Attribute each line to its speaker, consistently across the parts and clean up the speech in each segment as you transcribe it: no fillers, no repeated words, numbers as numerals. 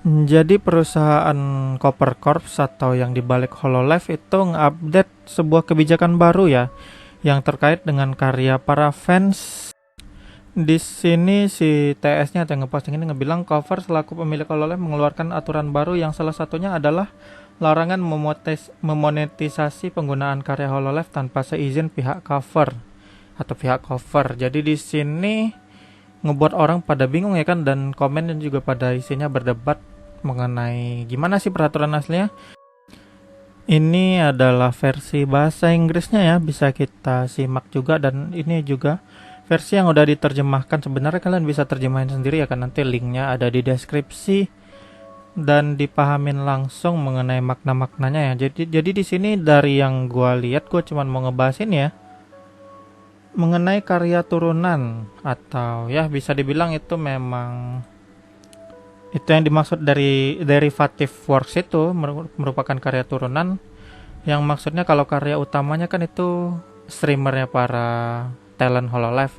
Speaker 1: Jadi perusahaan Copper Corps atau yang dibalik Hololive itu nge-update sebuah kebijakan baru ya, yang terkait dengan karya para fans. Di sini si TS-nya atau yang ngeposting ini ngebilang Cover selaku pemilik Hololive mengeluarkan aturan baru yang salah satunya adalah larangan memonetisasi penggunaan karya Hololive tanpa seizin pihak cover atau pihak cover. Jadi di sini ngebuat orang pada bingung ya kan, dan komen dan juga pada isinya berdebat mengenai gimana sih peraturan aslinya. Ini adalah versi bahasa Inggrisnya ya, bisa kita simak juga, dan ini juga versi yang udah diterjemahkan. Sebenarnya kalian bisa terjemahin sendiri ya kan, nanti linknya ada di deskripsi dan dipahamin langsung mengenai makna-maknanya ya. Jadi di sini dari yang gua lihat, gua cuman mau ngebahasin ya mengenai karya turunan, atau ya bisa dibilang itu memang itu yang dimaksud dari derivative works, itu merupakan karya turunan yang maksudnya kalau karya utamanya kan itu streamernya para talent Hololive,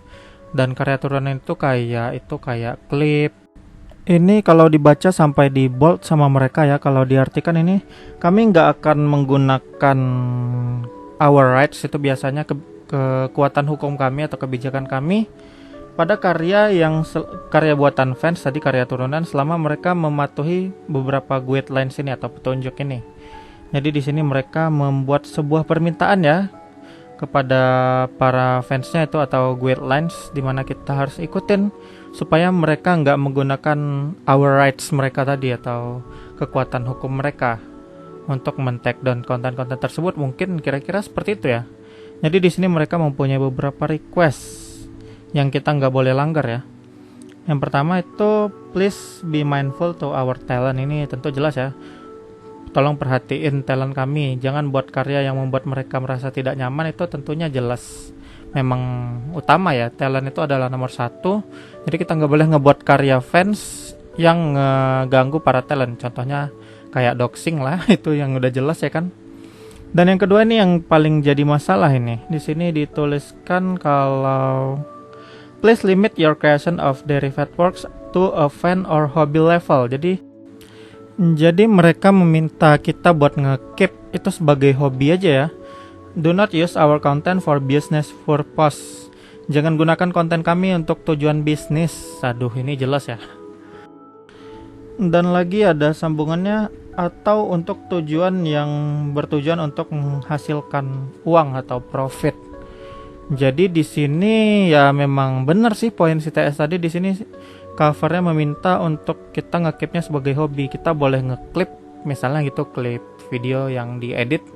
Speaker 1: dan karya turunan itu kayak klip. Ini kalau dibaca sampai di bold sama mereka ya, kalau diartikan ini kami nggak akan menggunakan our rights, itu biasanya kekuatan hukum kami atau kebijakan kami pada karya buatan fans tadi, karya turunan, selama mereka mematuhi beberapa guidelines ini atau petunjuk ini. Jadi di sini mereka membuat sebuah permintaan ya kepada para fansnya itu atau guidelines di mana kita harus ikutin supaya mereka nggak menggunakan our rights mereka tadi atau kekuatan hukum mereka untuk men-take down konten-konten tersebut. Mungkin kira-kira seperti itu ya. Jadi di sini mereka mempunyai beberapa request yang kita nggak boleh langgar ya. Yang pertama itu please be mindful to our talent. Ini tentu jelas ya, tolong perhatiin talent kami, jangan buat karya yang membuat mereka merasa tidak nyaman. Itu tentunya jelas memang utama ya, talent itu adalah nomor satu. Jadi kita nggak boleh ngebuat karya fans yang ngeganggu para talent, contohnya kayak doxing lah itu yang udah jelas ya kan. Dan yang kedua ini yang paling jadi masalah ini, di sini dituliskan kalau please limit your creation of derivative works to a fan or hobby level. Jadi mereka meminta kita buat nge-keep itu sebagai hobi aja ya. Do not use our content for business purpose. Jangan gunakan konten kami untuk tujuan bisnis. Aduh, ini jelas ya. Dan lagi ada sambungannya, atau untuk tujuan yang bertujuan untuk menghasilkan uang atau profit. Jadi di sini ya memang benar sih poin si TS tadi. Di sini covernya meminta untuk kita nge-keepnya sebagai hobi. Kita boleh nge-clip misalnya gitu, klip video yang diedit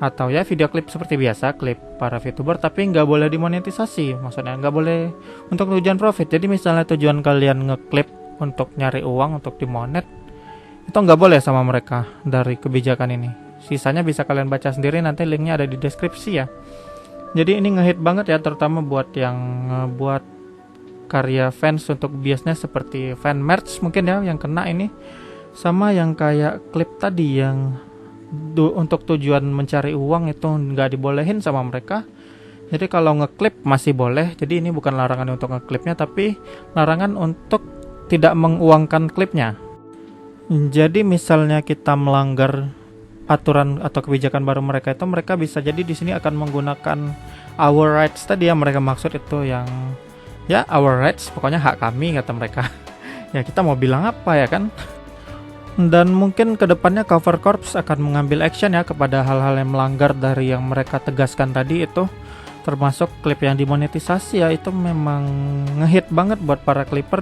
Speaker 1: atau ya video klip seperti biasa, klip para VTuber, tapi nggak boleh dimonetisasi. Maksudnya nggak boleh untuk tujuan profit. Jadi misalnya tujuan kalian nge-clip untuk nyari uang, untuk dimonet, itu nggak boleh sama mereka dari kebijakan ini. Sisanya bisa kalian baca sendiri, nanti linknya ada di deskripsi ya. Jadi ini ngehit banget ya, terutama buat yang buat karya fans untuk bisnis seperti fan merch mungkin ya yang kena ini, sama yang kayak klip tadi yang untuk tujuan mencari uang itu nggak dibolehin sama mereka. Jadi kalau ngeklip masih boleh, jadi ini bukan larangan untuk ngeklipnya, tapi larangan untuk tidak menguangkan klipnya. Jadi misalnya kita melanggar aturan atau kebijakan baru mereka itu, mereka bisa jadi di sini akan menggunakan our rights tadi ya, mereka maksud itu yang ya our rights, pokoknya hak kami kata mereka. Ya kita mau bilang apa ya kan? Dan mungkin kedepannya Cover Corps akan mengambil action ya kepada hal-hal yang melanggar dari yang mereka tegaskan tadi itu, termasuk klip yang dimonetisasi ya. Itu memang ngehit banget buat para clipper.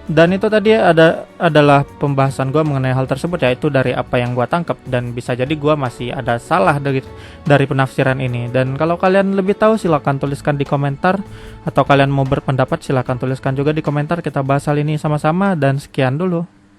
Speaker 1: Dan itu tadi adalah pembahasan gue mengenai hal tersebut, yaitu dari apa yang gue tangkap, dan bisa jadi gue masih ada salah dari penafsiran ini. Dan kalau kalian lebih tahu silahkan tuliskan di komentar, atau kalian mau berpendapat silahkan tuliskan juga di komentar. Kita bahas hal ini sama-sama, dan sekian dulu.